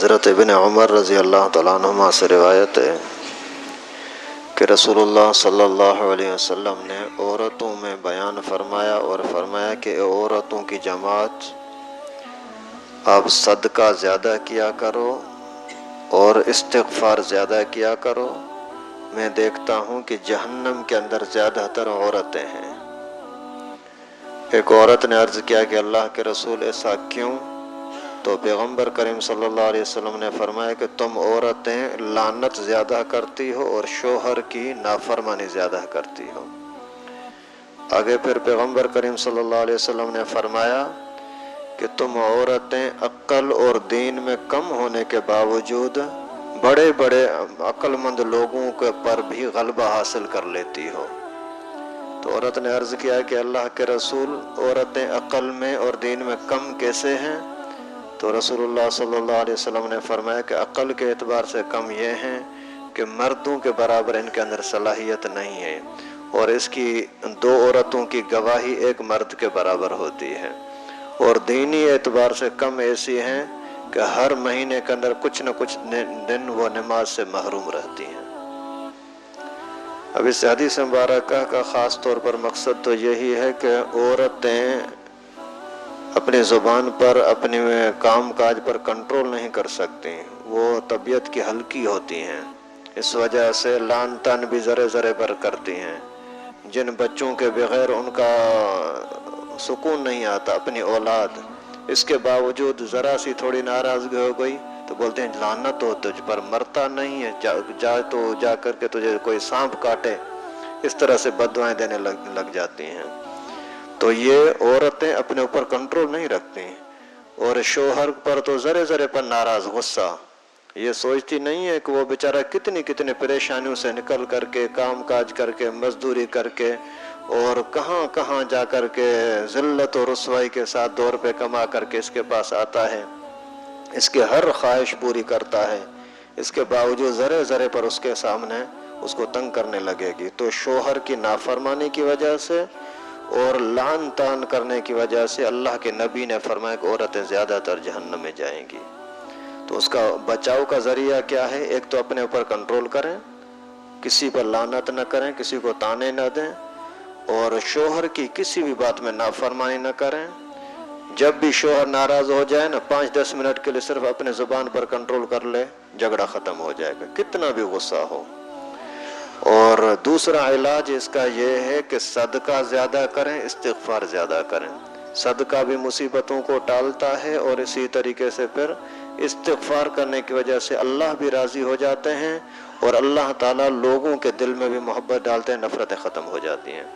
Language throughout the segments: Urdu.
حضرت ابن عمر رضی اللہ تعالیٰ عنہما سے روایت ہے کہ رسول اللہ صلی اللہ علیہ وسلم نے عورتوں میں بیان فرمایا اور فرمایا کہ اے عورتوں کی جماعت، آپ صدقہ زیادہ کیا کرو اور استغفار زیادہ کیا کرو، میں دیکھتا ہوں کہ جہنم کے اندر زیادہ تر عورتیں ہیں۔ ایک عورت نے عرض کیا کہ اللہ کے رسول ایسا کیوں؟ تو پیغمبر کریم صلی اللہ علیہ وسلم نے فرمایا کہ تم عورتیں لعنت زیادہ کرتی ہو اور شوہر کی نافرمانی زیادہ کرتی ہو۔ آگے پھر پیغمبر کریم صلی اللہ علیہ وسلم نے فرمایا کہ تم عورتیں عقل اور دین میں کم ہونے کے باوجود بڑے بڑے عقل مند لوگوں کے پر بھی غلبہ حاصل کر لیتی ہو۔ تو عورت نے عرض کیا کہ اللہ کے رسول، عورتیں عقل میں اور دین میں کم کیسے ہیں؟ تو رسول اللہ صلی اللہ علیہ وسلم نے فرمایا کہ عقل کے اعتبار سے کم یہ ہیں کہ مردوں کے برابر ان کے اندر صلاحیت نہیں ہے، اور اس کی 2 عورتوں کی گواہی ایک مرد کے برابر ہوتی ہے، اور دینی اعتبار سے کم ایسی ہیں کہ ہر مہینے کے اندر کچھ نہ کچھ دن وہ نماز سے محروم رہتی ہیں۔ اب اس حدیث مبارکہ کا خاص طور پر مقصد تو یہی ہے کہ عورتیں اپنی زبان پر، اپنے کام کاج پر کنٹرول نہیں کر سکتی، وہ طبیعت کی ہلکی ہوتی ہیں، اس وجہ سے لعن طعن بھی ذرے ذرے پر کرتی ہیں۔ جن بچوں کے بغیر ان کا سکون نہیں آتا، اپنی اولاد، اس کے باوجود ذرا سی تھوڑی ناراضگی ہو گئی تو بولتے ہیں لعنت ہو تجھ پر، مرتا نہیں ہے، جا کر کے تجھے کوئی سانپ کاٹے، اس طرح سے بددعائیں دینے لگ جاتی ہیں۔ تو یہ عورتیں اپنے اوپر کنٹرول نہیں رکھتی، اور شوہر پر تو ذرے ذرے پر ناراض، غصہ، یہ سوچتی نہیں ہے کہ وہ بیچارہ کتنی پریشانیوں سے نکل کر کے، کام کاج کر کے، مزدوری کر کے، اور کہاں کہاں جا کر کے ذلت و رسوائی کے ساتھ 2 روپے کما کر کے اس کے پاس آتا ہے، اس کے ہر خواہش پوری کرتا ہے، اس کے باوجود ذرے ذرے پر اس کے سامنے اس کو تنگ کرنے لگے گی۔ تو شوہر کی نافرمانی کی وجہ سے اور لعن طعن کرنے کی وجہ سے اللہ کے نبی نے فرمایا کہ عورتیں زیادہ تر جہنم میں جائیں گی۔ تو اس کا بچاؤ کا ذریعہ کیا ہے؟ ایک تو اپنے اوپر کنٹرول کریں، کسی پر لعنت نہ کریں، کسی کو طعنے نہ دیں، اور شوہر کی کسی بھی بات میں نافرمانی نہ کریں۔ جب بھی شوہر ناراض ہو جائے نا، 5-10 منٹ کے لیے صرف اپنے زبان پر کنٹرول کر لے، جھگڑا ختم ہو جائے گا، کتنا بھی غصہ ہو۔ اور دوسرا علاج اس کا یہ ہے کہ صدقہ زیادہ کریں، استغفار زیادہ کریں۔ صدقہ بھی مصیبتوں کو ٹالتا ہے، اور اسی طریقے سے پھر استغفار کرنے کی وجہ سے اللہ بھی راضی ہو جاتے ہیں، اور اللہ تعالیٰ لوگوں کے دل میں بھی محبت ڈالتے ہیں، نفرتیں ختم ہو جاتی ہیں۔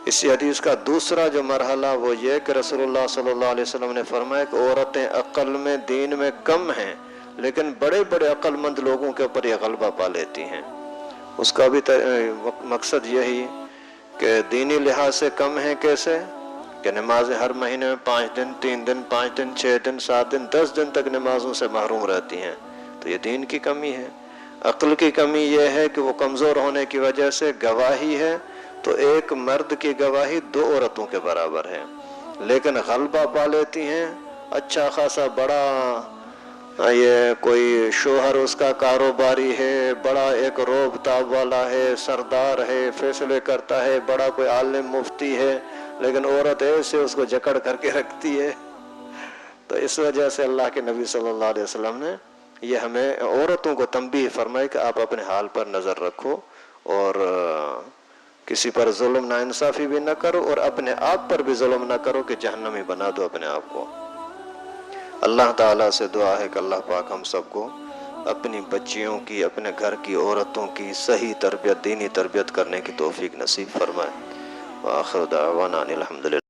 اسی حدیث کا دوسرا جو مرحلہ وہ یہ کہ رسول اللہ صلی اللہ علیہ وسلم نے فرمایا کہ عورتیں عقل میں، دین میں کم ہیں، لیکن بڑے بڑے عقل مند لوگوں کے اوپر یہ غلبہ پا لیتی ہیں۔ اس کا بھی مقصد یہی کہ دینی لحاظ سے کم ہیں کیسے؟ کہ نمازیں ہر مہینے میں 5 دن، 3 دن، 5 دن، 6 دن، 7 دن، 10 دن تک نمازوں سے محروم رہتی ہیں، تو یہ دین کی کمی ہے۔ عقل کی کمی یہ ہے کہ وہ کمزور ہونے کی وجہ سے گواہی ہے تو ایک مرد کی گواہی 2 عورتوں کے برابر ہے، لیکن غلبہ پا لیتی ہیں، اچھا خاصا بڑا یہ کوئی شوہر اس کا کاروباری ہے، بڑا ایک روب تاب والا ہے، سردار ہے، فیصلے کرتا ہے، بڑا کوئی عالم مفتی ہے، لیکن عورت ایسے اس کو جکڑ کر کے رکھتی ہے۔ تو اس وجہ سے اللہ کے نبی صلی اللہ علیہ وسلم نے یہ ہمیں عورتوں کو تنبیہ فرمائی کہ آپ اپنے حال پر نظر رکھو، اور کسی پر ظلم ناانصافی بھی نہ کرو، اور اپنے آپ پر بھی ظلم نہ کرو کہ جہنمی بنا دو اپنے آپ کو۔ اللہ تعالیٰ سے دعا ہے کہ اللہ پاک ہم سب کو اپنی بچیوں کی، اپنے گھر کی عورتوں کی صحیح تربیت، دینی تربیت کرنے کی توفیق نصیب فرمائے۔ وآخر دعوانا الحمدللہ۔